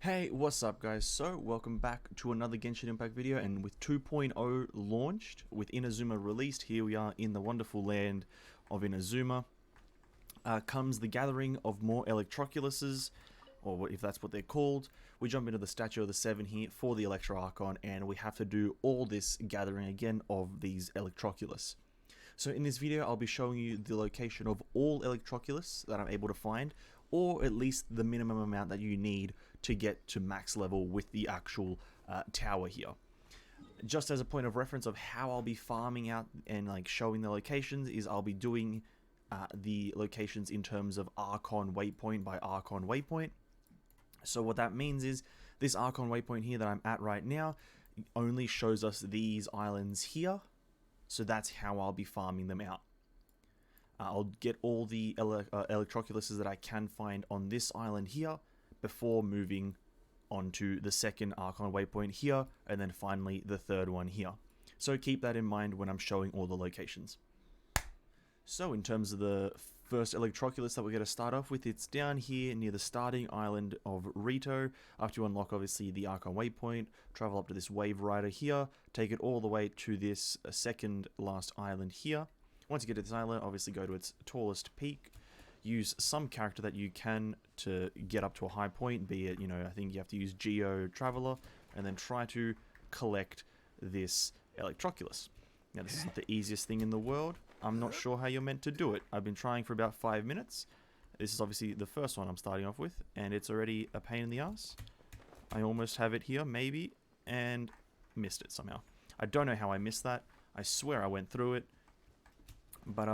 Hey, what's up guys? So, welcome back to another Genshin Impact video, and with 2.0 launched, with Inazuma released, here we are in the wonderful land of Inazuma, comes the gathering of more Electroculuses, or if that's what they're called. We jump into the Statue of the Seven here for the Electro Archon, and we have to do all this gathering again of these Electroculus. So in this video, I'll be showing you the location of all Electroculus that I'm able to find, or at least the minimum amount that you need to get to max level with the actual tower here. Just as a point of reference of how I'll be farming out and like showing the locations is I'll be doing the locations in terms of Archon waypoint by Archon waypoint. So what that means is this Archon waypoint here that I'm at right now only shows us these islands here. So that's how I'll be farming them out. I'll get all the Electroculuses that I can find on this island here before moving on to the second Archon waypoint here, and then finally the third one here. So keep that in mind when I'm showing all the locations. So in terms of the first Electroculus that we're going to start off with, it's down here near the starting island of Rito. After you unlock obviously the Archon waypoint, travel up to this wave rider here, take it all the way to this second last island here. Once you get to this island, obviously go to its tallest peak, use some character that you can to get up to a high point, be it, I think you have to use Geo Traveler, and then try to collect this Electroculus. Now this isn't the easiest thing in the world. I'm not sure how you're meant to do it. I've been trying for about 5 minutes. This is obviously the first one I'm starting off with, and it's already a pain in the ass. I almost have it here, maybe, and missed it somehow. I don't know how I missed that. I swear I went through it. But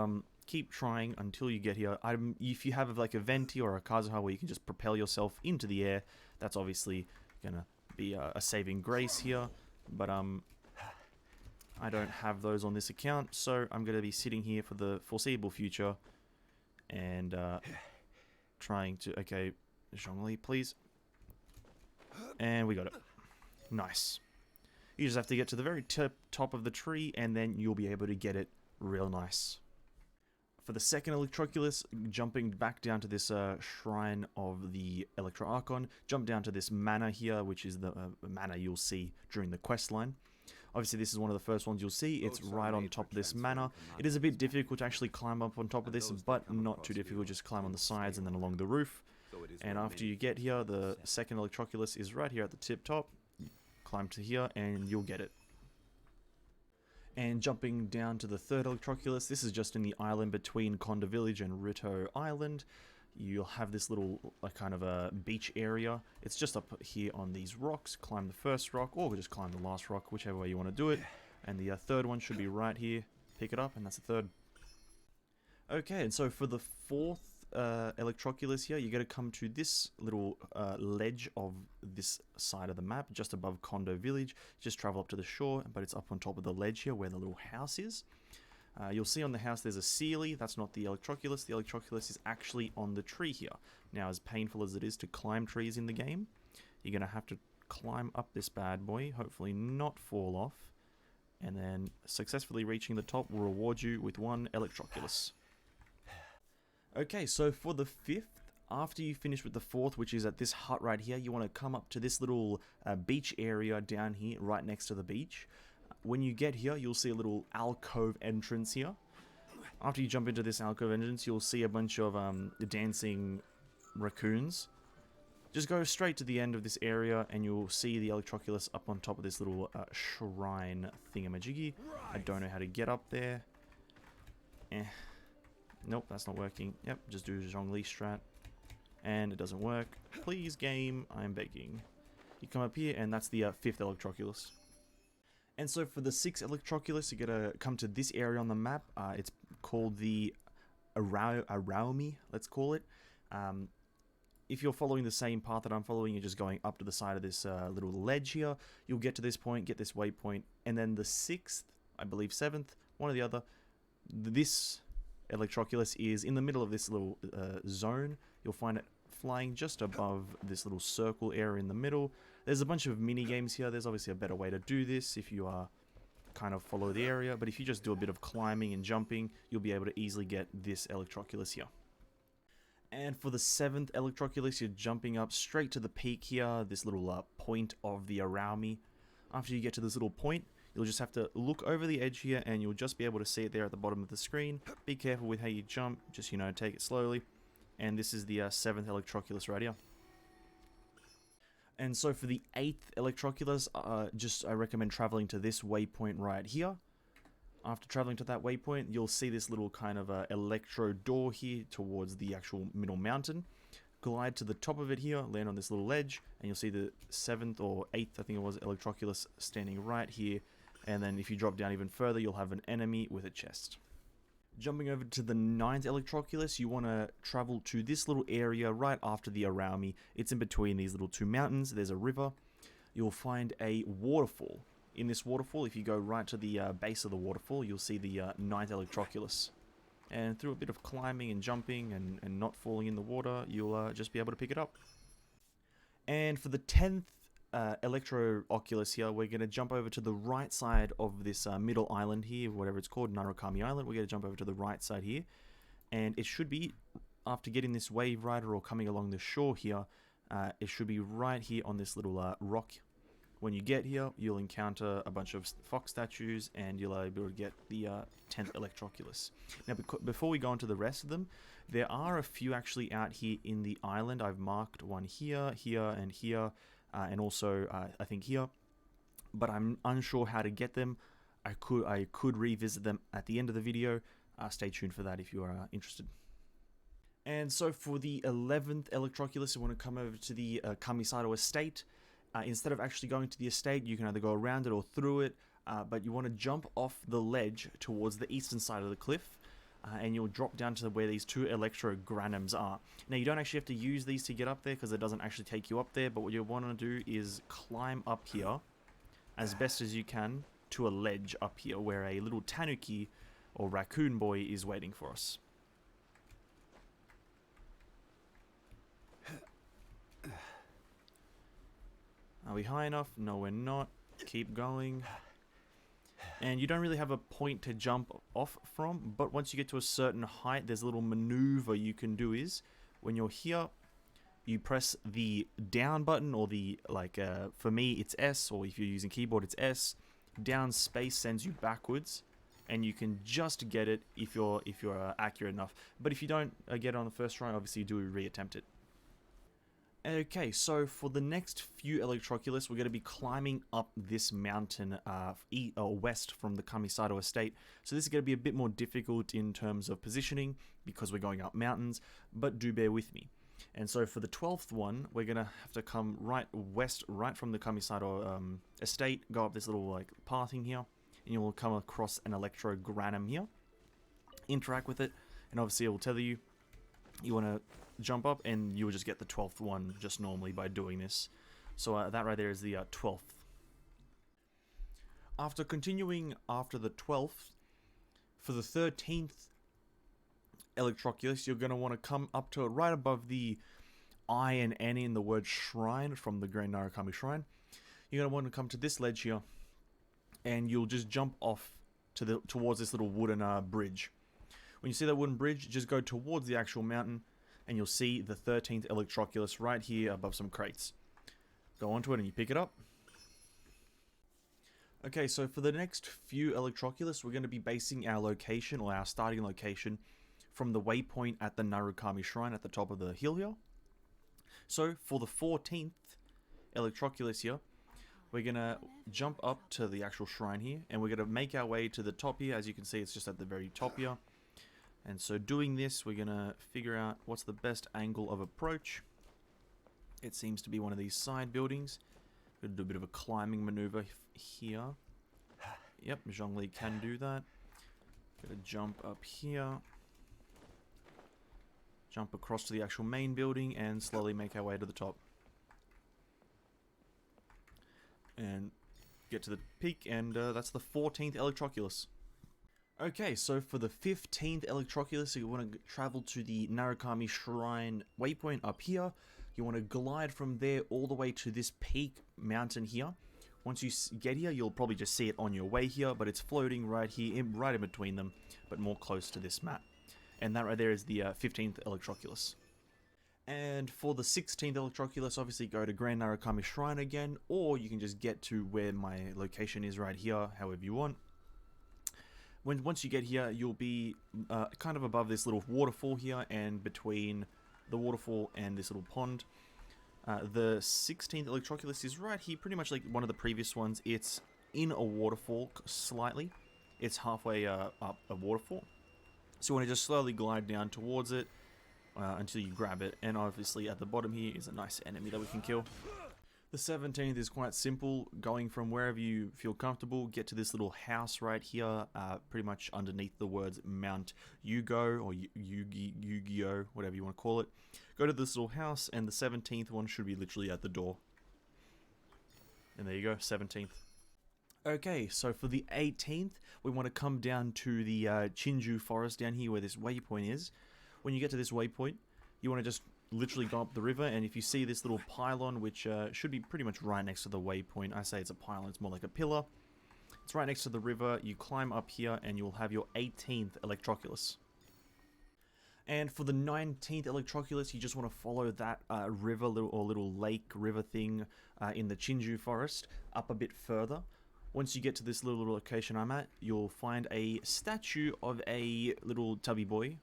keep trying until you get here. If you have like a Venti or a Kazuha where you can just propel yourself into the air, that's obviously gonna be a saving grace here. But I don't have those on this account, so I'm going to be sitting here for the foreseeable future and trying to... Okay, Zhongli, please. And we got it. Nice. You just have to get to the very top of the tree, and then you'll be able to get it real nice. For the second Electroculus, jumping back down to this shrine of the Electro Archon, jump down to this manor here, which is the manor you'll see during the quest line. Obviously, this is one of the first ones you'll see. It's right on top of this manor. It is a bit difficult to actually climb up on top of this, but not too difficult. Just climb on the sides and then along the roof. And after you get here, the second Electroculus is right here at the tip top. Climb to here and you'll get it. And jumping down to the third Electroculus, this is just in the island between Konda Village and Rito Island. You'll have this little kind of a beach area. It's just up here on these rocks. Climb the first rock, or just climb the last rock, whichever way you want to do it. And the third one should be right here. Pick it up, and that's the third. Okay, and so for the fourth Electroculus here, you got to come to this little ledge of this side of the map, just above Kondo Village. Just travel up to the shore, but it's up on top of the ledge here where the little house is. You'll see on the house there's a Sealy. That's not the Electroculus. The Electroculus is actually on the tree here. Now, as painful as it is to climb trees in the game, you're going to have to climb up this bad boy, hopefully not fall off, and then successfully reaching the top will reward you with one Electroculus. Okay, so for the fifth, after you finish with the fourth, which is at this hut right here, you want to come up to this little beach area down here, right next to the beach. When you get here, you'll see a little alcove entrance here. After you jump into this alcove entrance, you'll see a bunch of dancing raccoons. Just go straight to the end of this area, and you'll see the Electroculus up on top of this little shrine thingamajiggy. I don't know how to get up there. Nope, that's not working. Yep, just do Zhongli strat. And it doesn't work. Please, game, I'm begging. You come up here, and that's the fifth Electroculus. And so for the sixth Electroculus, you gotta come to this area on the map. It's called the Araumi, let's call it. If you're following the same path that I'm following, you're just going up to the side of this little ledge here. You'll get to this point, get this waypoint, and then the sixth, I believe seventh, one or the other, this Electroculus is in the middle of this little zone. You'll find it flying just above this little circle area in the middle. There's a bunch of mini games here. There's obviously a better way to do this if you kind of follow the area, but if you just do a bit of climbing and jumping, you'll be able to easily get this Electroculus here. And for the 7th Electroculus, you're jumping up straight to the peak here, this little point of the Araumi. After you get to this little point, you'll just have to look over the edge here and you'll just be able to see it there at the bottom of the screen. Be careful with how you jump, just, you know, take it slowly. And this is the 7th Electroculus right here. And so for the 8th Electroculus, I recommend traveling to this waypoint right here. After traveling to that waypoint, you'll see this little kind of electro door here towards the actual middle mountain. Glide to the top of it here, land on this little ledge, and you'll see the 7th or 8th, I think it was, Electroculus standing right here. And then if you drop down even further, you'll have an enemy with a chest. Jumping over to the 9th Electroculus, you want to travel to this little area right after the Araumi. It's in between these little two mountains. There's a river. You'll find a waterfall. In this waterfall, if you go right to the base of the waterfall, you'll see the 9th Electroculus. And through a bit of climbing and jumping and not falling in the water, you'll just be able to pick it up. And for the 10th Electroculus here, we're going to jump over to the right side of this middle island here, whatever it's called, Narukami Island. We're going to jump over to the right side here. And it should be, after getting this wave rider or coming along the shore here, it should be right here on this little rock. When you get here, you'll encounter a bunch of fox statues and you'll be able to get the 10th Electroculus. Now, before we go on to the rest of them, there are a few actually out here in the island. I've marked one here, here, and here, and also I think here, but I'm unsure how to get them. I could revisit them at the end of the video. Stay tuned for that if you are interested. And so for the 11th Electroculus, you want to come over to the Kamisato estate. Instead of actually going to the estate, you can either go around it or through it, but you want to jump off the ledge towards the eastern side of the cliff, and you'll drop down to where these two Electrogranums are. Now, you don't actually have to use these to get up there, because it doesn't actually take you up there, but what you want to do is climb up here as best as you can to a ledge up here, where a little tanuki, or raccoon boy, is waiting for us. Are we high enough? No, we're not. Keep going. And you don't really have a point to jump off from, but once you get to a certain height, there's a little maneuver you can do is, when you're here, you press the down button, or the, for me, it's S, or if you're using keyboard, it's S. Down space sends you backwards, and you can just get it if you're accurate enough. But if you don't get it on the first try, obviously you do re-attempt it. Okay, so for the next few Electroculus, we're going to be climbing up this mountain west from the Kamisato estate. So this is going to be a bit more difficult in terms of positioning, because we're going up mountains, but do bear with me. And so for the 12th one, we're going to have to come right west, right from the Kamisato estate, go up this little pathing here, and you'll come across an Electrogranum here. Interact with it, and obviously it will tell you want to jump up, and you will just get the 12th one just normally by doing this. So that right there is the 12th. After continuing after the 12th, for the 13th Electroculus, you're going to want to come up to it right above the I and N in the word shrine from the Grand Narukami Shrine. You're going to want to come to this ledge here, and you'll just jump off towards this little wooden bridge. When you see that wooden bridge, just go towards the actual mountain, and you'll see the 13th Electroculus right here above some crates. Go onto it and you pick it up. Okay, so for the next few Electroculus, we're going to be basing our location, or our starting location, from the waypoint at the Narukami Shrine at the top of the hill here. So for the 14th Electroculus here, we're going to jump up to the actual shrine here, and we're going to make our way to the top here. As you can see, it's just at the very top here. And so doing this, we're going to figure out what's the best angle of approach. It seems to be one of these side buildings. We're going to do a bit of a climbing maneuver here. Yep, Zhongli can do that. Going to jump up here. Jump across to the actual main building and slowly make our way to the top. And get to the peak, and that's the 14th Electroculus. Okay, so for the 15th Electroculus, you want to travel to the Narukami Shrine waypoint up here. You want to glide from there all the way to this peak mountain here. Once you get here, you'll probably just see it on your way here, but it's floating right here, right in between them, but more close to this map. And that right there is the 15th Electroculus. And for the 16th Electroculus, obviously go to Grand Narukami Shrine again, or you can just get to where my location is right here, however you want. Once you get here, you'll be kind of above this little waterfall here, and between the waterfall and this little pond. The 16th Electroculus is right here, pretty much like one of the previous ones. It's in a waterfall slightly. It's halfway up a waterfall. So you want to just slowly glide down towards it until you grab it. And obviously at the bottom here is a nice enemy that we can kill. The 17th is quite simple, going from wherever you feel comfortable, get to this little house right here, pretty much underneath the words Mount Yugo, or Yu-Gi-Oh, whatever you want to call it. Go to this little house, and the 17th one should be literally at the door. And there you go, 17th. Okay, so for the 18th, we want to come down to the Chinju forest down here where this waypoint is. When you get to this waypoint, you want to just literally go up the river, and if you see this little pylon, which should be pretty much right next to the waypoint, I say it's a pylon, it's more like a pillar. It's right next to the river. You climb up here and you'll have your 18th Electroculus. And for the 19th Electroculus, you just want to follow that river little lake river thing in the Chinju forest up a bit further. Once you get to this little location I'm at, you'll find a statue of a little tubby boy.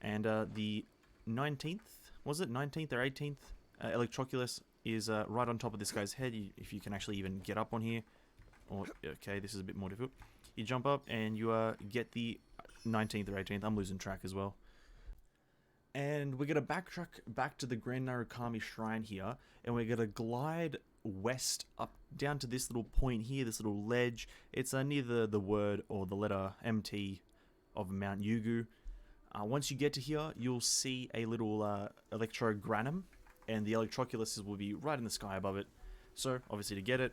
And the 19th, was it 19th or 18th Electroculus is right on top of this guy's head, if you can actually even get up on here. Or, okay, this is a bit more difficult. You jump up and you get the 19th or 18th, I'm losing track as well. And we're going to backtrack back to the Grand Narukami Shrine here, and we're going to glide west up down to this little point here, this little ledge. It's near the word or the letter MT of Mount Yugu. Once you get to here, you'll see a little electrogranum, and the Electroculus will be right in the sky above it. So, obviously to get it,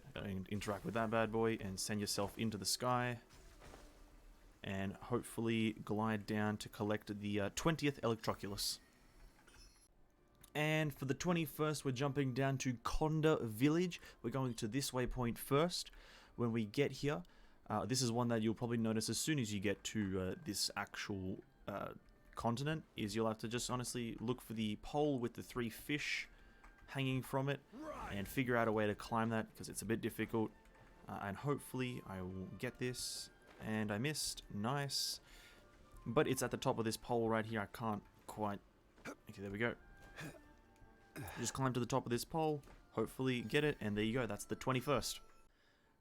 interact with that bad boy and send yourself into the sky. And hopefully glide down to collect the 20th Electroculus. And for the 21st, we're jumping down to Konda Village. We're going to this waypoint first. When we get here, this is one that you'll probably notice as soon as you get to this actual continent, is you'll have to just honestly look for the pole with the 3 fish hanging from it and figure out a way to climb that, because it's a bit difficult. And hopefully I will get this. And I missed. Nice. But it's at the top of this pole right here. I can't quite... Okay, there we go. Just climb to the top of this pole. Hopefully get it. And there you go. That's the 21st.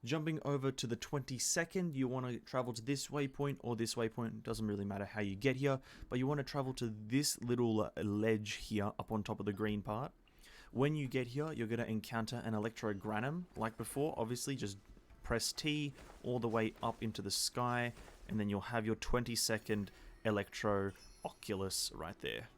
Jumping over to the 22nd, you want to travel to this waypoint or this waypoint. Doesn't really matter how you get here. But you want to travel to this little ledge here up on top of the green part. When you get here, you're going to encounter an Electrogranum. Like before, obviously, just press T all the way up into the sky, and then you'll have your 22nd Electroculus right there.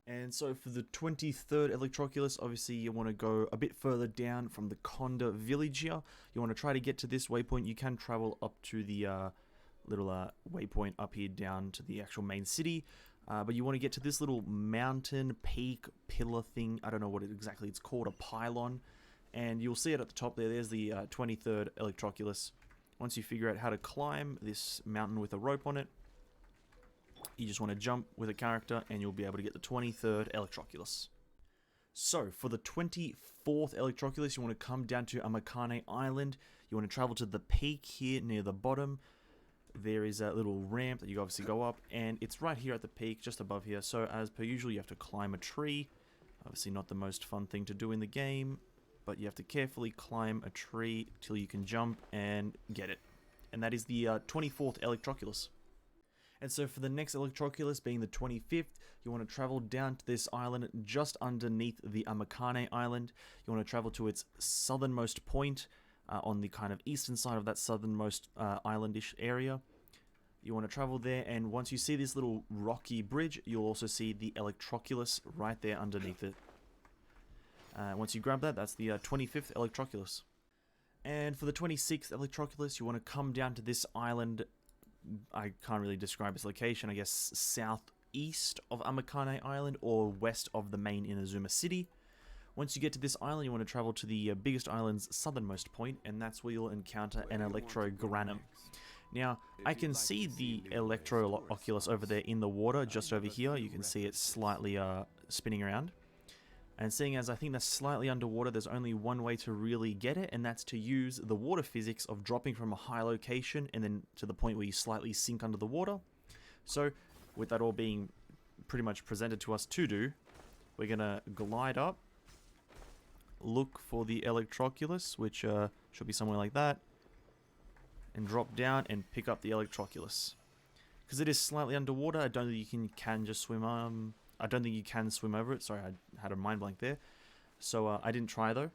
And so for the 23rd Electroculus, obviously you want to go a bit further down from the Konda village here. You want to try to get to this waypoint. You can travel up to the little waypoint up here down to the actual main city. But you want to get to this little mountain peak pillar thing. I don't know what exactly it's called, a pylon. And you'll see it at the top there. There's the 23rd Electroculus. Once you figure out how to climb this mountain with a rope on it, you just want to jump with a character and you'll be able to get the 23rd Electroculus. So, for the 24th Electroculus, you want to come down to Amakane Island. You want to travel to the peak here near the bottom. There is a little ramp that you obviously go up, and it's right here at the peak, just above here. So, as per usual, you have to climb a tree. Obviously not the most fun thing to do in the game, but you have to carefully climb a tree till you can jump and get it. And that is the 24th Electroculus. And so for the next Electroculus, being the 25th, you want to travel down to this island just underneath the Amakane Island. You want to travel to its southernmost point on the kind of eastern side of that southernmost islandish area. You want to travel there, and once you see this little rocky bridge, you'll also see the Electroculus right there underneath it. Once you grab that, that's the 25th Electroculus. And for the 26th Electroculus, you want to come down to this island. I can't really describe its location. I guess southeast of Amakane Island or west of the main Inazuma City. Once you get to this island, you want to travel to the biggest island's southernmost point, and that's where you'll encounter an Electrogranum. Now, I can see the Electroculus over there in the water, just over here. You can see it slightly spinning around. And seeing as I think that's slightly underwater, there's only one way to really get it, and that's to use the water physics of dropping from a high location and then to the point where you slightly sink under the water. So, with that all being pretty much presented to us to do, we're going to glide up, look for the Electroculus, which should be somewhere like that, and drop down and pick up the Electroculus. Because it is slightly underwater, I don't think you can just swim. I don't think you can swim over it. Sorry, I had a mind blank there. So I didn't try though.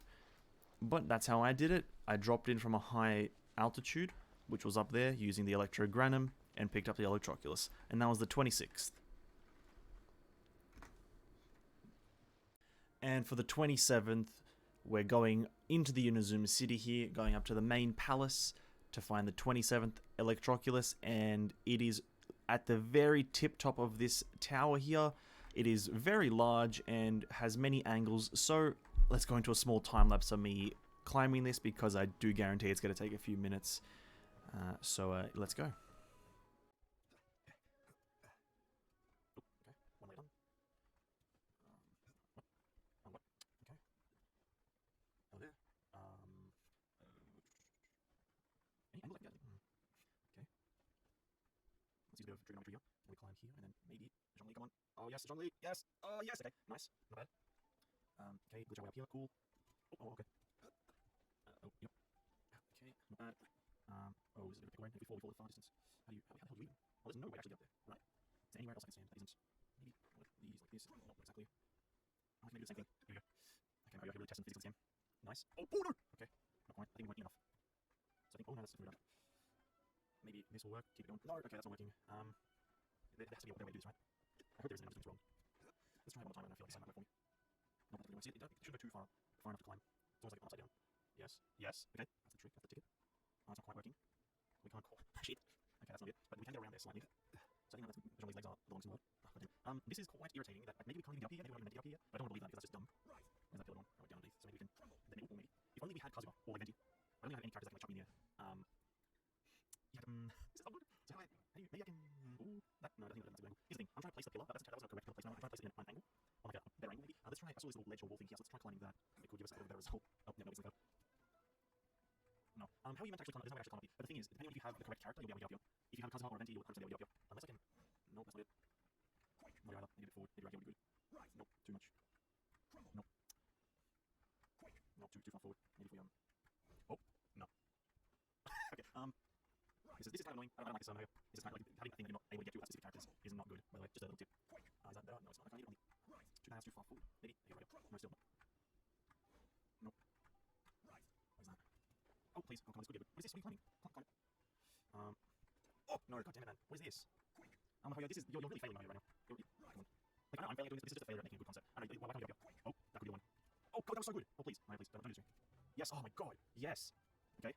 But that's how I did it. I dropped in from a high altitude, which was up there, using the Electrogranum, and picked up the Electroculus. And that was the 26th. And for the 27th, we're going into the Inazuma City here, going up to the main palace to find the 27th Electroculus. And it is at the very tip top of this tower here. It is very large and has many angles, so let's go into a small time lapse of me climbing this because I do guarantee it's going to take a few minutes. So let's go. Trigonometry here. We climb here, and then maybe Zhongli, come on. Oh yes, Zhongli, yes. Oh yes. Okay, nice, not bad. Okay, glitch our way up here. Cool. Oh, okay. Oh, yep. Okay, not bad. Oh, is it a bit away? If we fall far distance. How the hell do we? Oh, there's no way actually up there. Right. Is there anywhere else I can stand that isn't? Maybe one of these like this. Not exactly. I can maybe do the same thing. Here we go. Okay, now you're really testing the physics of this game. Nice. Oh no. Okay, not quite. I think we weren't near enough. So I think. Oh no, that's screwed up. Maybe this will work. Keep it going. No, okay, that's not working. There has to be a better way to do this, right? I hope there isn't anything wrong. Let's try it one more time, and I feel like this might work for me. No, that's really it shouldn't go too far enough to climb. It's almost like upside down. Yes, yes. Okay, that's the trick. That's the ticket. Oh, it's not quite working. We can't call. Shit. Okay, that's not it. But we can get around there slightly. So I think that's Jean-Louis' legs are the longest in the world. Oh, this is quite irritating. That maybe we can't even get up here. Maybe we're not meant to get up here. But I don't want to believe that because that's just dumb. Where's that pillar one? Oh, down underneath. So maybe we can. Then maybe. If only we had Kazuha or Venti. I don't think I had any characters that can like chuck me in here. This is not good. So maybe I can. Ooh, that no, I don't think that's a good angle. Here's the thing. I'm trying to place the pillar. That wasn't a correct pillar placement. I'm trying to place it in an angle, on like a better angle maybe. Let's try. I saw this little ledge or wall thing here. So let's try climbing that. It could give us a better result. Oh, no, it's like that. No. How are you meant to actually climb? There's no way to actually climb up here. But the thing is, depending on if you have the correct character, you'll be able to get up here. If you have a Kazuha or a Venti, you'll 100% be able to get up here. Unless I can. No, that's not it. Not either. Maybe a bit forward. Maybe right here would be good. Nope, too much. Nope. Not too far forward. Maybe if we Oh, no. Okay. This is kind of annoying. I don't like this here. This is kind of like having a thing that you're not able to get to with specific characters is not good, by the way. Just a little tip. Is that better? No, it's not. I can't get it on the... That's too far forward. Maybe. Here we go. No, still not. Nope. What is that? Oh, please. Oh, come on. This could be good. What is this? What are you climbing? Climb. Oh, no. God damn it, man. What is this? This is... You're really failing right now. Come on. Like, I know I'm failing at doing this. This is just a failure at making a good concept. I know. Why can't we get up here? Oh, that could be the one. Oh, God, that was so good. Oh, please. No, please. Don't do this to me. Yes. Oh, my God. Yes. Okay.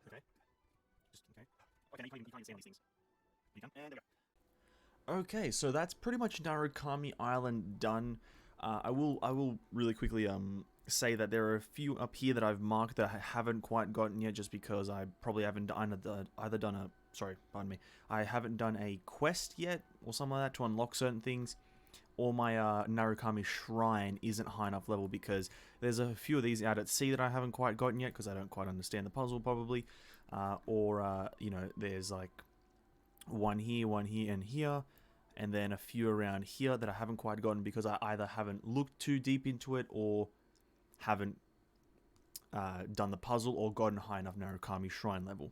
Okay. Just, okay. Okay, you can't even say these things. You can, and there we go. Okay, so that's pretty much Narukami Island done. I will really quickly say that there are a few up here that I've marked that I haven't quite gotten yet, just because I probably haven't either done a I haven't done a quest yet or something like that to unlock certain things, or my Narukami Shrine isn't high enough level, because there's a few of these out at sea that I haven't quite gotten yet because I don't quite understand the puzzle probably, or you know, there's like one here, and here, and then a few around here that I haven't quite gotten because I either haven't looked too deep into it or haven't done the puzzle or gotten high enough Narukami Shrine level.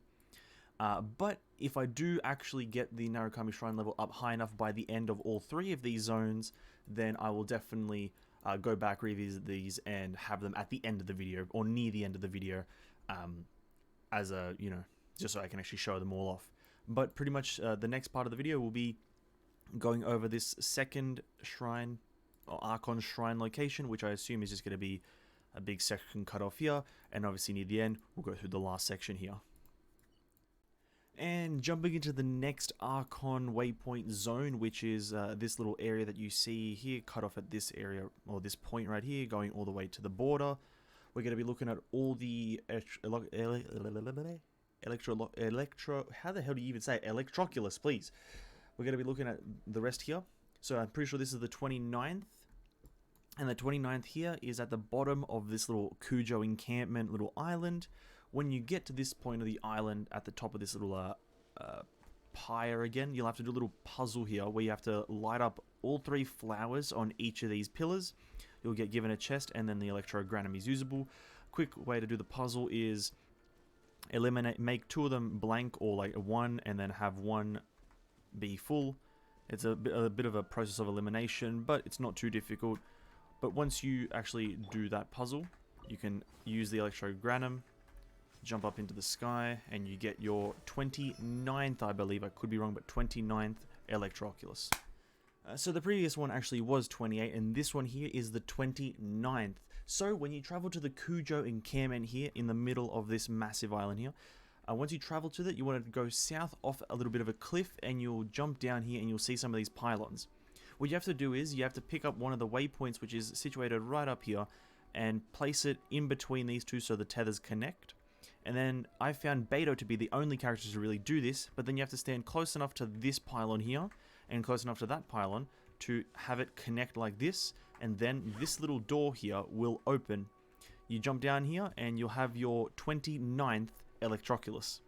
But if I do actually get the Narukami Shrine level up high enough by the end of all three of these zones, then I will definitely go back, revisit these, and have them at the end of the video, or near the end of the video, as a, you know, just so I can actually show them all off. But pretty much the next part of the video will be going over this second shrine, or Archon Shrine location, which I assume is just going to be a big section cut off here, and obviously near the end, we'll go through the last section here. And jumping into the next Archon waypoint zone, which is this little area that you see here, cut off at this area, or this point right here, going all the way to the border. We're going to be looking at all the how the hell do you even say it? Electroculus, please. We're going to be looking at the rest here. So I'm pretty sure this is the 29th. And the 29th here is at the bottom of this little Cujo encampment little island. When you get to this point of the island at the top of this little pyre again, you'll have to do a little puzzle here where you have to light up all 3 flowers on each of these pillars. You'll get given a chest, and then the electrogranum is usable. Quick way to do the puzzle is make 2 of them blank, or like 1, and then have 1 be full. It's a bit of a process of elimination, but it's not too difficult. But once you actually do that puzzle, you can use the electrogranum, jump up into the sky, and you get your 29th, I believe, I could be wrong, but 29th Electroculus. So the previous one actually was 28, and this one here is the 29th. So when you travel to the Cujo encampment here in the middle of this massive island here, once you travel to that, you want to go south off a little bit of a cliff, and you'll jump down here and you'll see some of these pylons. What you have to do is you have to pick up one of the waypoints, which is situated right up here, and place it in between these two so the tethers connect. And then I found Beto to be the only character to really do this, but then you have to stand close enough to this pylon here and close enough to that pylon to have it connect like this, and then this little door here will open. You jump down here and you'll have your 29th Electroculus.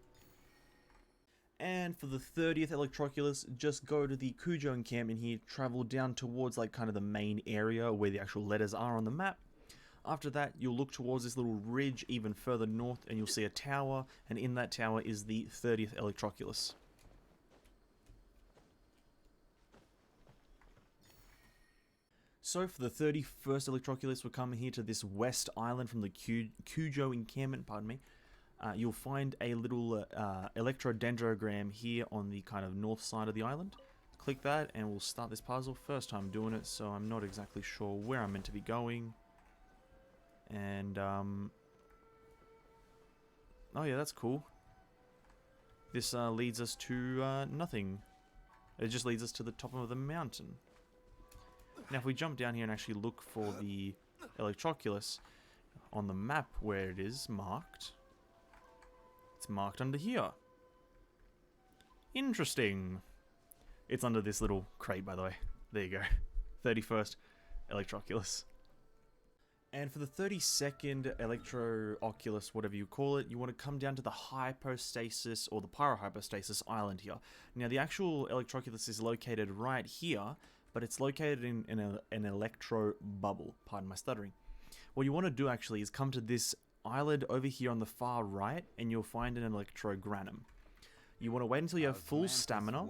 And for the 30th Electroculus, just go to the Cujo encampment here, travel down towards like kind of the main area where the actual letters are on the map. After that, you'll look towards this little ridge even further north, and you'll see a tower, and in that tower is the 30th Electroculus. So for the 31st Electroculus, we're coming here to this west island from the Cujo encampment, pardon me. You'll find a little electrodendrogram here on the kind of north side of the island. Click that and we'll start this puzzle. First time doing it, so I'm not exactly sure where I'm meant to be going. And, oh yeah, that's cool. This leads us to nothing. It just leads us to the top of the mountain. Now if we jump down here and actually look for the Electroculus on the map where it is marked, it's marked under here. Interesting. It's under this little crate, by the way. There you go. 31st Electroculus. And for the 32nd Electroculus, whatever you call it, you want to come down to the hypostasis or the pyrohypostasis island here. Now the actual Electroculus is located right here, but it's located in an electro bubble. Pardon my stuttering. What you want to do actually is come to this island over here on the far right, and you'll find an electrogranum. You want to wait until you have full stamina,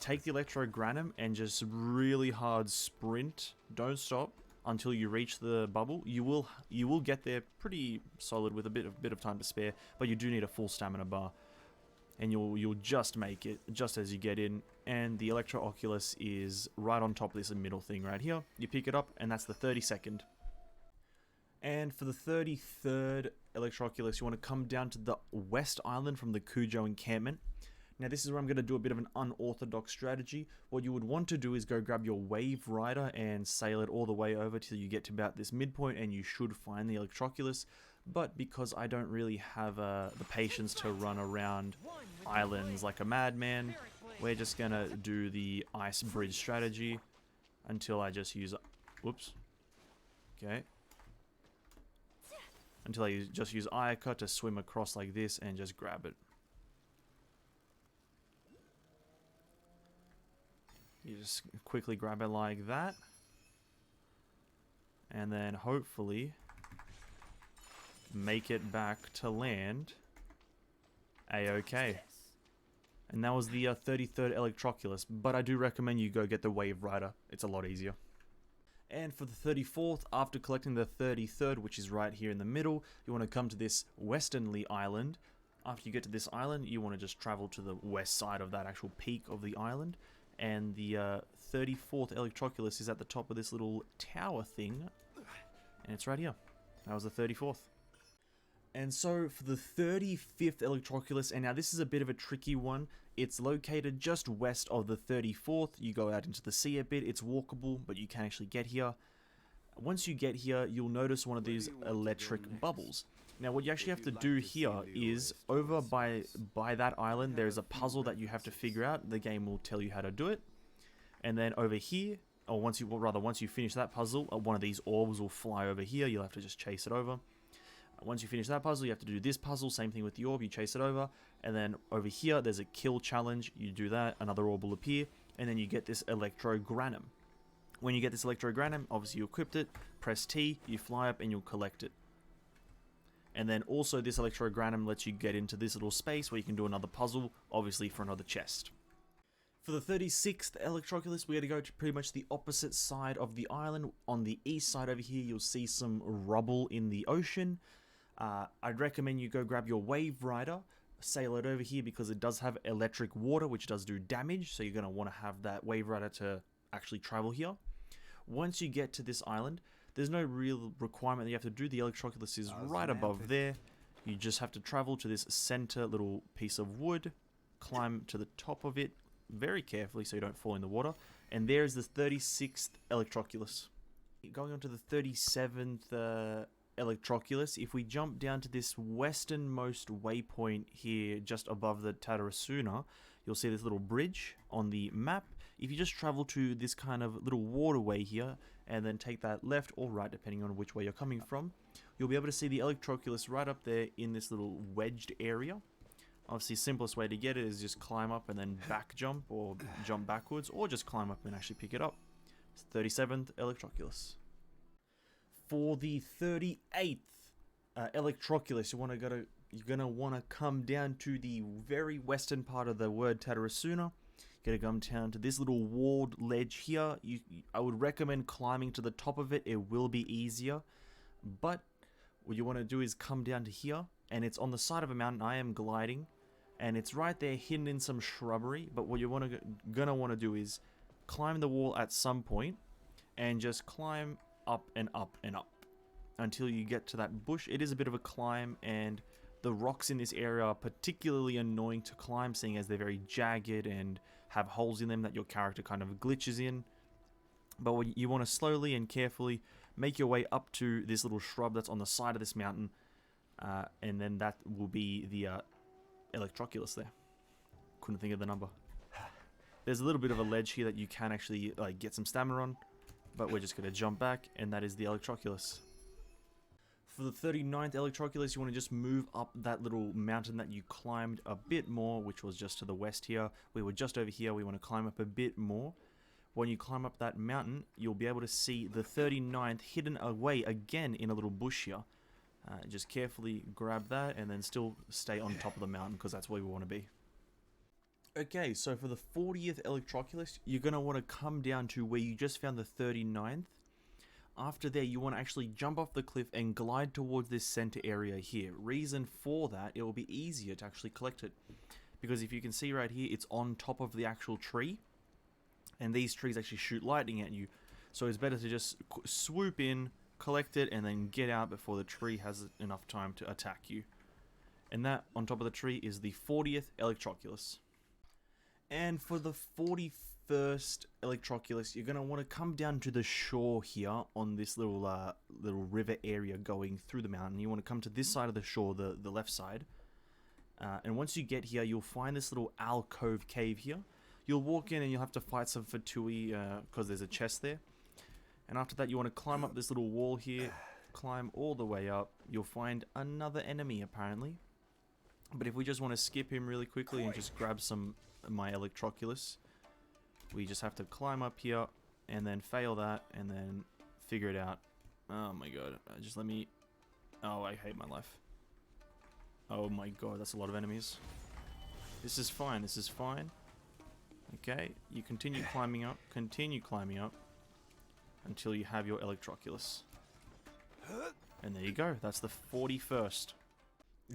take the electrogranum, and just really hard sprint. Don't stop until you reach the bubble. You will get there pretty solid with a bit of time to spare, but you do need a full stamina bar, and you'll just make it just as you get in. And the Electroculus is right on top of this middle thing right here. You pick it up, and that's the 32nd. And for the 33rd Electroculus, you want to come down to the west island from the Cujo encampment. Now this is where I'm going to do a bit of an unorthodox strategy. What you would want to do is go grab your wave rider and sail it all the way over till you get to about this midpoint, and you should find the Electroculus. But because I don't really have the patience to run around islands like a madman, we're just going to do the ice bridge strategy until I just use... Whoops. Okay. Until I just use Ayaka to swim across like this and just grab it. You just quickly grab it like that. And then hopefully make it back to land A-okay. And that was the 33rd Electroculus, but I do recommend you go get the Wave Rider. It's a lot easier. And for the 34th, after collecting the 33rd, which is right here in the middle, you want to come to this westernly island. After you get to this island, you want to just travel to the west side of that actual peak of the island. And the 34th Electroculus is at the top of this little tower thing. And it's right here. That was the 34th. And so for the 35th Electroculus, and now this is a bit of a tricky one. It's located just west of the 34th. You go out into the sea a bit. It's walkable, but you can actually get here. Once you get here, you'll notice one of these electric bubbles. Now what you actually have to do here is, over by that island, there's a puzzle that you have to figure out. The game will tell you how to do it. And then over here, or once you finish that puzzle, one of these orbs will fly over here. You'll have to just chase it over. Once you finish that puzzle, you have to do this puzzle. Same thing with the orb. You chase it over. And then over here, there's a kill challenge. You do that. Another orb will appear. And then you get this Electrogranum. When you get this Electrogranum, obviously you equipped it. Press T. You fly up and you'll collect it. And then also this Electrogranum lets you get into this little space where you can do another puzzle. Obviously for another chest. For the 36th Electroculus, we're going to go to pretty much the opposite side of the island. On the east side over here, you'll see some rubble in the ocean. I'd recommend you go grab your Wave Rider, sail it over here because it does have electric water, which does do damage. So you're going to want to have that Wave Rider to actually travel here. Once you get to this island, there's no real requirement that you have to do. The Electroculus is right above there. You just have to travel to this center little piece of wood, climb to the top of it very carefully so you don't fall in the water. And there's the 36th Electroculus. Going on to the 37th Electroculus, if we jump down to this westernmost waypoint here just above the Tatarasuna, you'll see this little bridge on the map. If you just travel to this kind of little waterway here and then take that left or right depending on which way you're coming from, you'll be able to see the Electroculus right up there in this little wedged area. Obviously, simplest way to get it is just climb up and then back jump or jump backwards, or just climb up and actually pick it up. It's 37th Electroculus. For the 38th Electroculus, you're gonna want to come down to the very western part of the word Tatarasuna. You're gonna come down to this little walled ledge here. I would recommend climbing to the top of it. It will be easier, but what you want to do is come down to here, and it's on the side of a mountain. I am gliding, and it's right there hidden in some shrubbery. But what you're gonna want to do is climb the wall at some point, and just climb up and up and up until you get to that bush. It is a bit of a climb, and the rocks in this area are particularly annoying to climb, seeing as they're very jagged and have holes in them that your character kind of glitches in. But you want to slowly and carefully make your way up to this little shrub that's on the side of this mountain, and then that will be the Electroculus there. Couldn't think of the number. There's a little bit of a ledge here that you can actually get some stamina on, but we're just going to jump back, and that is the Electroculus. For the 39th Electroculus, you want to just move up that little mountain that you climbed a bit more, which was just to the west here. We were just over here. We want to climb up a bit more. When you climb up that mountain, you'll be able to see the 39th hidden away again in a little bush here. Just carefully grab that and then still stay on top of the mountain because that's where we want to be. Okay, so for the 40th Electroculus, you're going to want to come down to where you just found the 39th. After there, you want to actually jump off the cliff and glide towards this center area here. Reason for that, it will be easier to actually collect it. Because if you can see right here, it's on top of the actual tree. And these trees actually shoot lightning at you. So it's better to just swoop in, collect it, and then get out before the tree has enough time to attack you. And that, on top of the tree, is the 40th Electroculus. And for the 41st Electroculus, you're going to want to come down to the shore here on this little river area going through the mountain. You want to come to this side of the shore, the left side. And once you get here, you'll find this little alcove cave here. You'll walk in and you'll have to fight some Fatui because there's a chest there. And after that, you want to climb up this little wall here. Climb all the way up. You'll find another enemy, apparently. But if we just want to skip him really quickly and just grab my Electroculus, we just have to climb up here and then fail that and then figure it out. Oh my god, just let me... Oh, I hate my life. Oh my god, that's a lot of enemies. This is fine, this is fine. Okay, you continue climbing up until you have your Electroculus. And there you go, that's the 41st.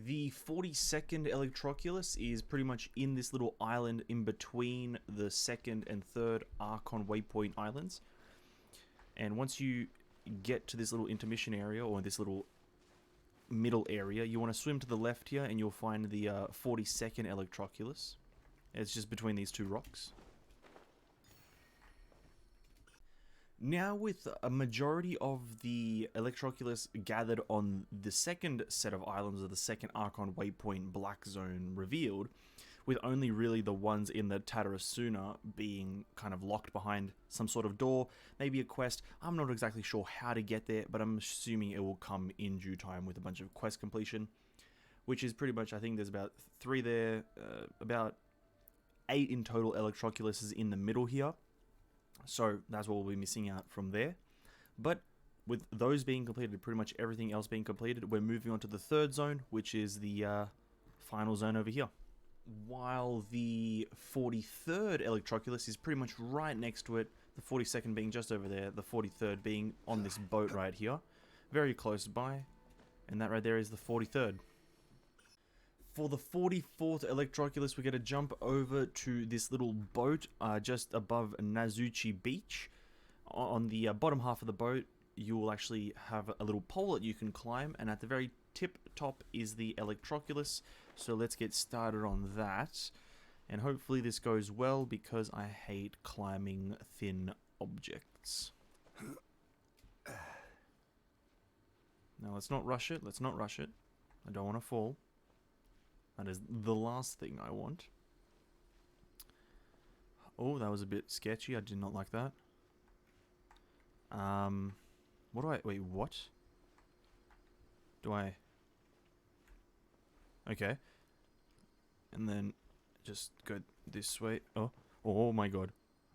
The 42nd Electroculus is pretty much in this little island in between the 2nd and 3rd Archon Waypoint Islands. And once you get to this little intermission area, or this little middle area, you want to swim to the left here and you'll find the 42nd Electroculus. It's just between these two rocks. Now, with a majority of the Electroculus gathered on the second set of islands of the second Archon Waypoint Black Zone revealed, with only really the ones in the Tatarasuna being kind of locked behind some sort of door, maybe a quest. I'm not exactly sure how to get there, but I'm assuming it will come in due time with a bunch of quest completion, which is pretty much, I think there's about 3 there, about 8 in total Electroculuses in the middle here. So that's what we'll be missing out from there. But with those being completed, pretty much everything else being completed, we're moving on to the 3rd zone, which is the final zone over here. While the 43rd Electroculus is pretty much right next to it, the 42nd being just over there, the 43rd being on this boat right here, very close by, and that right there is the 43rd. For the 44th Electroculus, we're going to jump over to this little boat just above Nazuchi Beach. On the bottom half of the boat, you will actually have a little pole that you can climb, and at the very tip top is the Electroculus. So let's get started on that, and hopefully this goes well because I hate climbing thin objects. Now let's not rush it, let's not rush it. I don't want to fall. That is the last thing I want. Oh, that was a bit sketchy, I did not like that. What do I... Wait, what? Do I... Okay. And then just go this way. Oh, oh my god.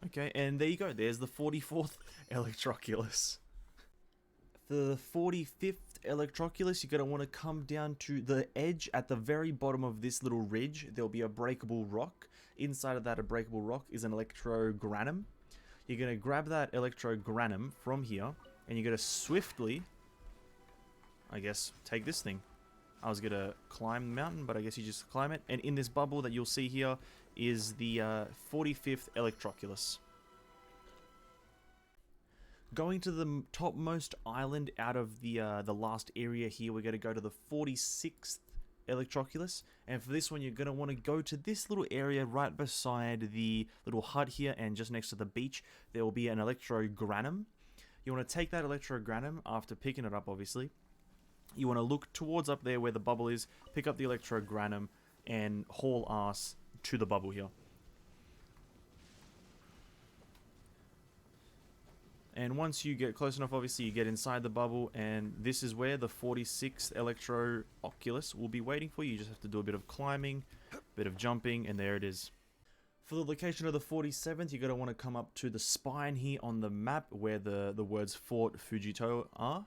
Okay, and there you go. There's the 44th Electroculus. For the 45th Electroculus, you're going to want to come down to the edge at the very bottom of this little ridge. There'll be a breakable rock. Inside of that breakable rock is an Electrogranum. You're going to grab that Electrogranum from here, and you're going to swiftly, I guess, take this thing. I was going to climb the mountain, but I guess you just climb it. And in this bubble that you'll see here is the 45th Electroculus. Going to the topmost island out of the last area here, we're going to go to the 46th Electroculus. And for this one, you're going to want to go to this little area right beside the little hut here, and just next to the beach, there will be an Electrogranum. You want to take that Electrogranum after picking it up, obviously. You want to look towards up there where the bubble is, pick up the Electrogranum, and haul ass to the bubble here. And once you get close enough, obviously, you get inside the bubble, and this is where the 46th Electroculus will be waiting for you. You just have to do a bit of climbing, a bit of jumping, and there it is. For the location of the 47th, you're going to want to come up to the spine here on the map where the words Fort Fujito are.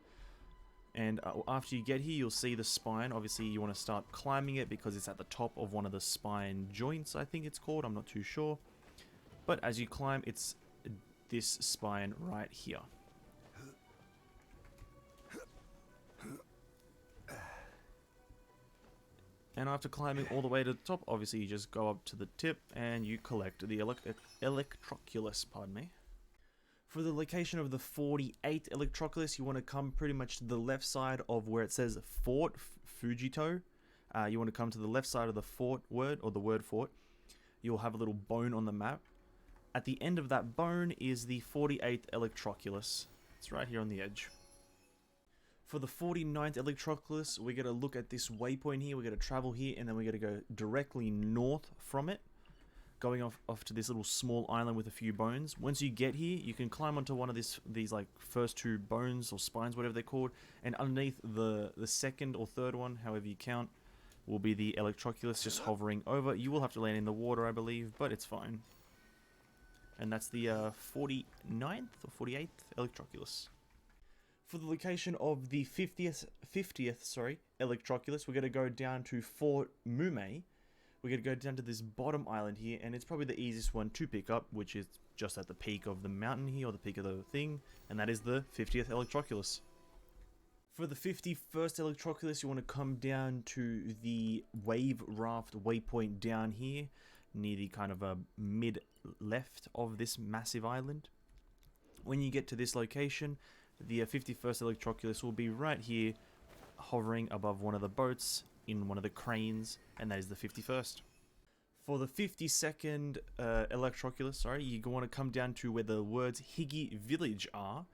And after you get here, you'll see the spine. Obviously, you want to start climbing it because it's at the top of one of the spine joints, I think it's called. I'm not too sure. But as you climb, it's this spine right here. And after climbing all the way to the top, obviously you just go up to the tip and you collect the Electroculus, pardon me. For the location of the 48th Electroculus, you want to come pretty much to the left side of where it says Fort Fujito. You want to come to the left side of the fort word, or the word fort. You'll have a little bone on the map. At the end of that bone is the 48th Electroculus. It's right here on the edge. For the 49th Electroculus, we're going to look at this waypoint here. We're going to travel here, and then we're going to go directly north from it, going off to this little small island with a few bones. Once you get here, you can climb onto one of these like first 2 bones or spines, whatever they're called, and underneath the second or third one, however you count, will be the Electroculus just hovering over. You will have to land in the water, I believe, but it's fine. And that's the 49th or 48th Electroculus. For the location of the 50th Electroculus, we're going to go down to Fort Mume. We're going to go down to this bottom island here, and it's probably the easiest one to pick up, which is just at the peak of the mountain here, or the peak of the thing, and that is the 50th Electroculus. For the 51st Electroculus, you want to come down to the wave raft waypoint down here, near the kind of a mid-left of this massive island. When you get to this location, the 51st Electroculus will be right here, hovering above one of the boats in one of the cranes, and that is the 51st. For the 52nd Electroculus, you want to come down to where the words Higi Village are,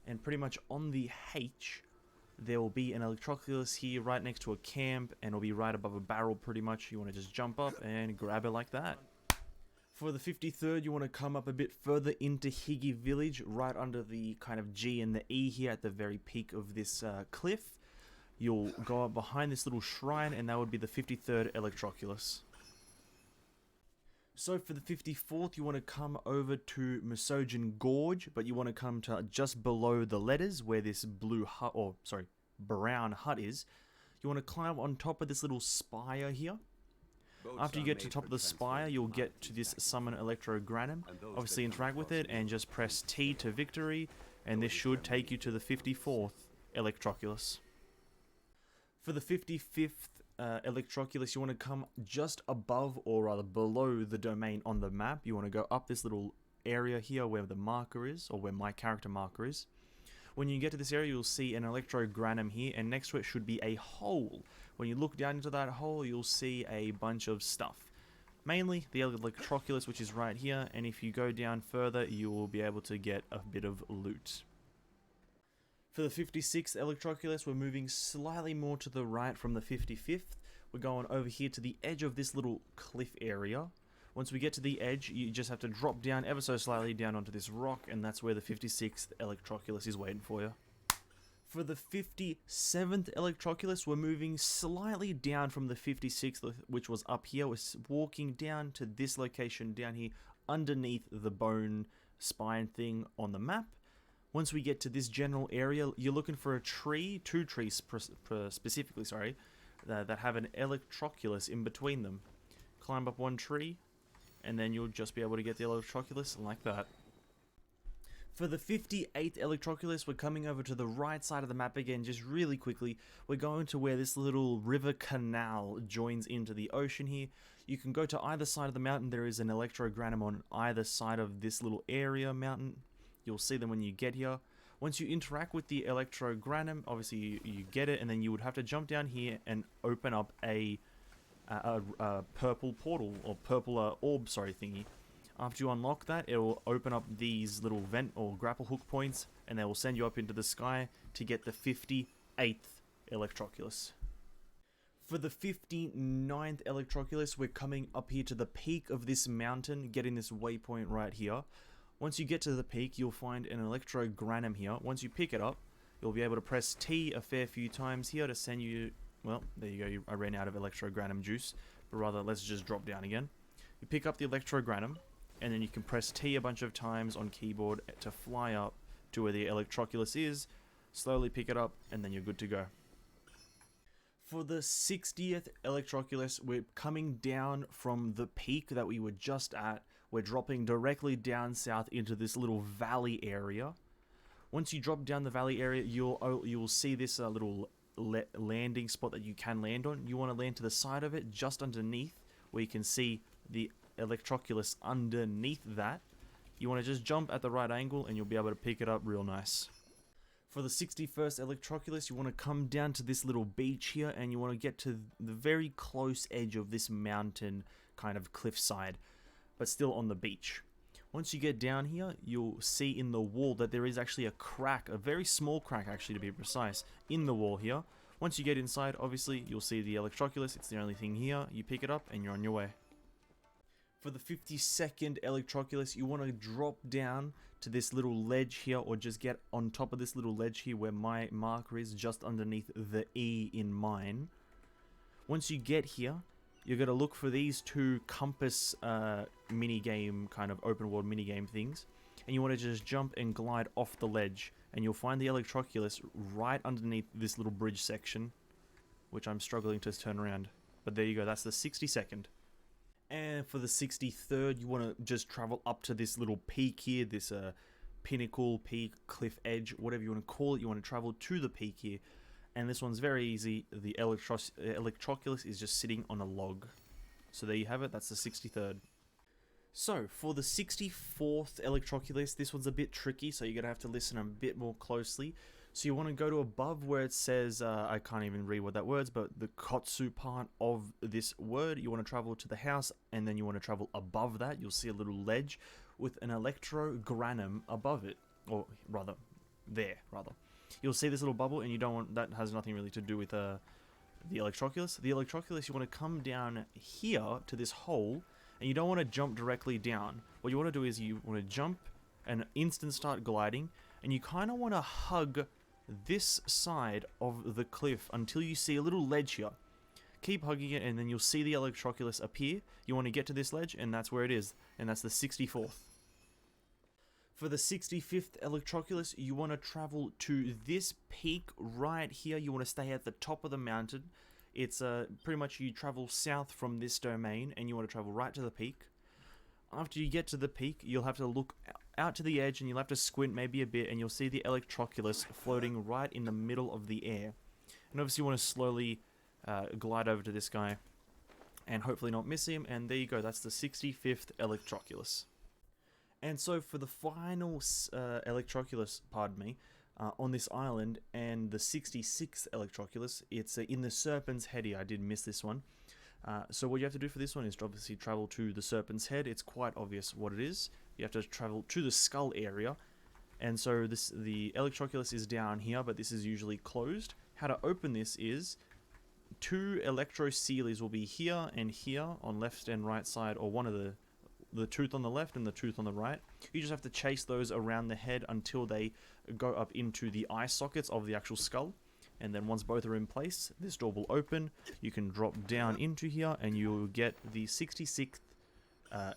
and pretty much on the H, there will be an Electroculus here right next to a camp, and it'll be right above a barrel pretty much. You want to just jump up and grab it like that. For the 53rd, you want to come up a bit further into Higgy Village, right under the kind of G and the E here at the very peak of this cliff. You'll go up behind this little shrine, and that would be the 53rd Electroculus. So for the 54th, you want to come over to Misogyn Gorge, but you want to come to just below the letters where this blue hut, or sorry, brown hut is. You want to climb on top of this little spire here. After you get to the top of the spire, you'll get to this summon Electrogranum. Obviously interact with it and just press T to victory, and this should take you to the 54th Electroculus. For the 55th Electroculus, you want to come just above, or rather below, the domain on the map. You want to go up this little area here where the marker is, or where my character marker is. When you get to this area, you'll see an Electrogranum here, and next to it should be a hole. When you look down into that hole, you'll see a bunch of stuff. Mainly the Electroculus, which is right here, and if you go down further, you will be able to get a bit of loot. For the 56th Electroculus, we're moving slightly more to the right from the 55th. We're going over here to the edge of this little cliff area. Once we get to the edge, you just have to drop down ever so slightly down onto this rock, and that's where the 56th Electroculus is waiting for you. For the 57th Electroculus, we're moving slightly down from the 56th, which was up here. We're walking down to this location down here underneath the bone spine thing on the map. Once we get to this general area, you're looking for a tree, two trees specifically, sorry, that have an Electroculus in between them. Climb up one tree, and then you'll just be able to get the Electroculus like that. For the 58th Electroculus, we're coming over to the right side of the map again, just really quickly. We're going to where this little river canal joins into the ocean here. You can go to either side of the mountain. There is an Electrogranum on either side of this little area mountain. You'll see them when you get here. Once you interact with the Electrogranum, obviously you get it, and then you would have to jump down here and open up a purple portal, or purple orb, sorry, thingy. After you unlock that, it will open up these little vent or grapple hook points, and they will send you up into the sky to get the 58th Electroculus. For the 59th Electroculus, we're coming up here to the peak of this mountain, getting this waypoint right here. Once you get to the peak, you'll find an Electrogranum here. Once you pick it up, you'll be able to press T a fair few times here to send you... Well, there you go, I ran out of Electrogranum juice, but rather let's just drop down again. You pick up the Electrogranum, and then you can press T a bunch of times on keyboard to fly up to where the Electroculus is, slowly pick it up, and then you're good to go. For the 60th Electroculus, we're coming down from the peak that we were just at. We're dropping directly down south into this little valley area. Once you drop down the valley area, you'll see this little landing spot that you can land on. You want to land to the side of it, just underneath, where you can see the Electroculus underneath that. You want to just jump at the right angle, and you'll be able to pick it up real nice. For the 61st Electroculus, you want to come down to this little beach here, and you want to get to the very close edge of this mountain kind of cliffside, but still on the beach. Once you get down here, you'll see in the wall that there is actually a crack, a very small crack actually to be precise, in the wall here. Once you get inside, obviously, you'll see the Electroculus. It's the only thing here. You pick it up and you're on your way. For the 52nd Electroculus, you want to drop down to this little ledge here, or just get on top of this little ledge here where my marker is, just underneath the E in mine. Once you get here, you're going to look for these two compass minigame, kind of open world minigame things, and you want to just jump and glide off the ledge, and you'll find the Electroculus right underneath this little bridge section, which I'm struggling to turn around. But there you go, that's the 62nd. And for the 63rd, you want to just travel up to this little peak here, this pinnacle, peak, cliff edge, whatever you want to call it. You want to travel to the peak here. And this one's very easy. The Electroculus is just sitting on a log. So there you have it, that's the 63rd. So, for the 64th Electroculus, this one's a bit tricky, so you're going to have to listen a bit more closely. So you want to go to above where it says, I can't even read what that word's, but the Kotsu part of this word. You want to travel to the house, and then you want to travel above that. You'll see a little ledge with an Electrogranum above it. Or, rather, there, rather. you'll see this little bubble, and you don't want, that has nothing really to do with the Electroculus. The Electroculus, you want to come down here to this hole, and you don't want to jump directly down. What you want to do is you want to jump and instant start gliding, and you kind of want to hug this side of the cliff until you see a little ledge here. Keep hugging it, and then you'll see the Electroculus appear. You want to get to this ledge, and that's where it is, and that's the 64th. For the 65th Electroculus, you want to travel to this peak right here. You want to stay at the top of the mountain. It's pretty much you travel south from this domain, and you want to travel right to the peak. After you get to the peak, you'll have to look out to the edge, and you'll have to squint maybe a bit, and you'll see the Electroculus floating right in the middle of the air. And obviously you want to slowly glide over to this guy, and hopefully not miss him, and there you go, that's the 65th Electroculus. And so for the final Electroculus, pardon me, on this island, and the 66th Electroculus, it's in the Serpent's Head here. I did miss this one. So what you have to do for this one is to obviously travel to the Serpent's Head. It's quite obvious what it is. You have to travel to the skull area. And so the Electroculus is down here, but this is usually closed. How to open this is 2 Electro Sealies will be here and here on left and right side, or one of the tooth on the left and the tooth on the right. You just have to chase those around the head until they go up into the eye sockets of the actual skull. And then once both are in place, this door will open. You can drop down into here, and you will get the 66th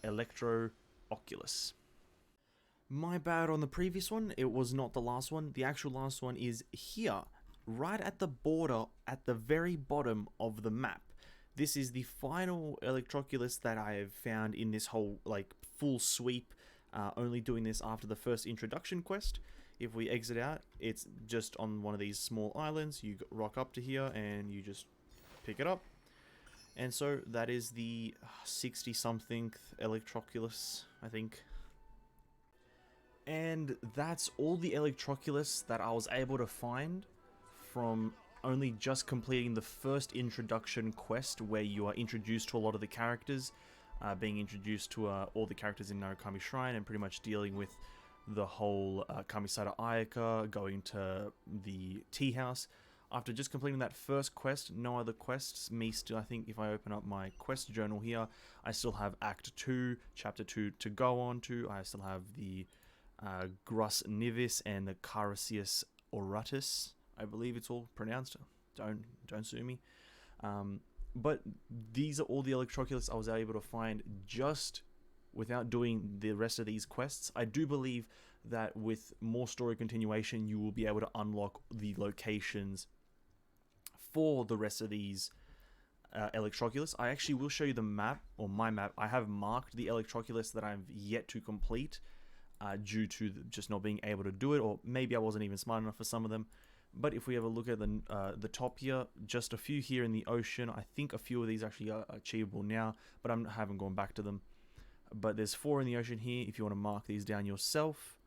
Electroculus. My bad on the previous one, it was not the last one. The actual last one is here, right at the border, at the very bottom of the map. This is the final Electroculus that I have found in this whole, like, full sweep, only doing this after the first introduction quest. If we exit out, it's just on one of these small islands. You rock up to here, and you just pick it up. And so, that is the 60-something Electroculus, I think. And that's all the Electroculus that I was able to find from only just completing the first introduction quest, where you are introduced to a lot of the characters, being introduced to all the characters in Narukami Shrine, and pretty much dealing with the whole Kamisada Ayaka, going to the tea house. After just completing that first quest, no other quests. Me still, I think if I open up my quest journal here, I still have Act 2, Chapter 2 to go on to. I still have the Grus Nivis and the Carasius Oratus, I believe it's all pronounced. Don't sue me. But these are all the Electroculus I was able to find just without doing the rest of these quests. I do believe that with more story continuation, you will be able to unlock the locations for the rest of these Electroculus. I actually will show you the map, or my map. I have marked the Electroculus that I've yet to complete due to just not being able to do it, or maybe I wasn't even smart enough for some of them. But if we have a look at the top here, just a few here in the ocean. I think a few of these actually are achievable now, but I haven't gone back to them. But there's 4 in the ocean here. If you want to mark these down yourself,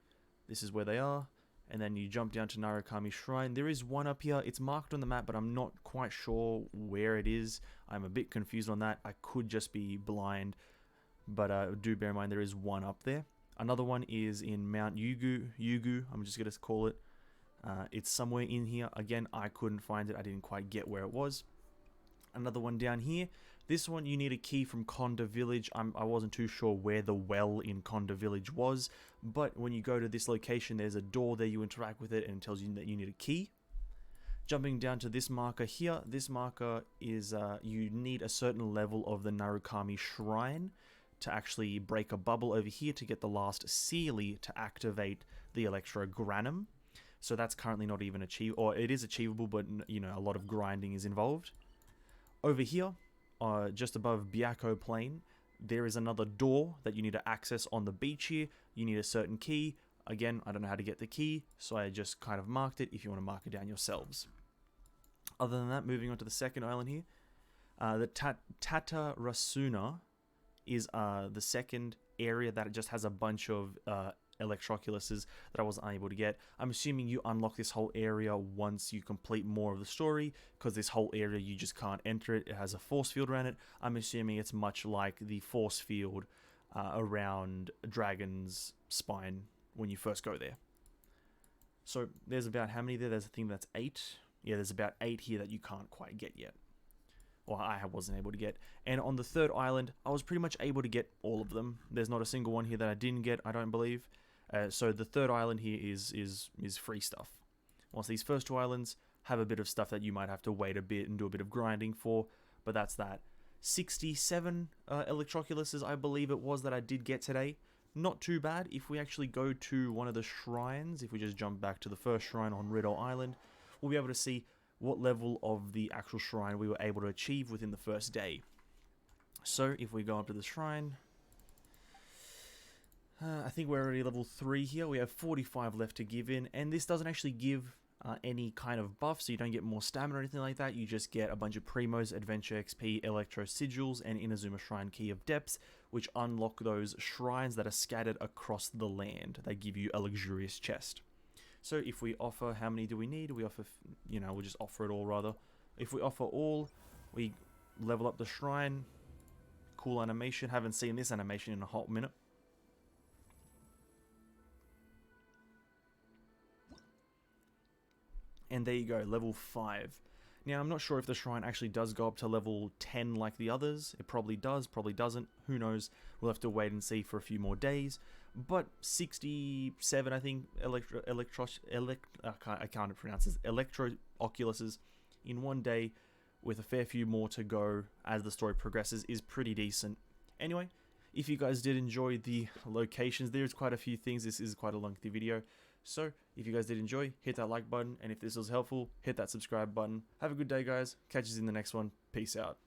this is where they are. And then you jump down to Narukami Shrine. There is one up here. It's marked on the map, but I'm not quite sure where it is. I'm a bit confused on that. I could just be blind, but do bear in mind there is one up there. Another one is in Mount Yugu, I'm just going to call it. It's somewhere in here. Again, I couldn't find it. I didn't quite get where it was. Another one down here. This one, you need a key from Konda Village. I wasn't too sure where the well in Konda Village was, but when you go to this location, there's a door there. You interact with it, and it tells you that you need a key. Jumping down to this marker here. This marker is you need a certain level of the Narukami Shrine to actually break a bubble over here to get the last Sealy to activate the Electrogranum. So that's currently not even achievable, or it is achievable, but you know, a lot of grinding is involved. Over here, just above Byakko Plain, there is another door that you need to access on the beach here. You need a certain key. Again, I don't know how to get the key, so I just kind of marked it if you want to mark it down yourselves. Other than that, moving on to the second island here. The Tatarasuna is the second area that just has a bunch of Electroculuses that I wasn't able to get. I'm assuming you unlock this whole area once you complete more of the story, because this whole area you just can't enter it. It has a force field around it. I'm assuming it's much like the force field around Dragon's Spine when you first go there. So there's about how many there? There's a thing that's 8. Yeah, there's about 8 here that you can't quite get yet. Or I wasn't able to get. And on the third island, I was pretty much able to get all of them. There's not a single one here that I didn't get, I don't believe. So the third island here is free stuff. Whilst these first 2 islands have a bit of stuff that you might have to wait a bit and do a bit of grinding for, but that's that. 67 Electroculuses, I believe it was, that I did get today. Not too bad. If we actually go to one of the shrines, if we just jump back to the first shrine on Riddle Island, we'll be able to see what level of the actual shrine we were able to achieve within the first day. So if we go up to the shrine, I think we're already level 3 here. We have 45 left to give in, and this doesn't actually give any kind of buff, so you don't get more stamina or anything like that. You just get a bunch of Primos, Adventure XP, Electro Sigils, and Inazuma Shrine Key of Depths, which unlock those shrines that are scattered across the land. They give you a luxurious chest. So if we offer, how many do we need? We offer, we'll just offer it all rather. If we offer all, we level up the shrine. Cool animation. Haven't seen this animation in a hot minute. And there you go, level 5. Now, I'm not sure if the shrine actually does go up to level 10 like the others. It probably does, probably doesn't. Who knows? We'll have to wait and see for a few more days. But 67, I think, I can't pronounce this, Electroculuses in one day with a fair few more to go as the story progresses is pretty decent. Anyway, if you guys did enjoy the locations, there's quite a few things. This is quite a lengthy video. So, if you guys did enjoy, hit that like button, and if this was helpful, hit that subscribe button. Have a good day, guys. Catch us in the next one. Peace out.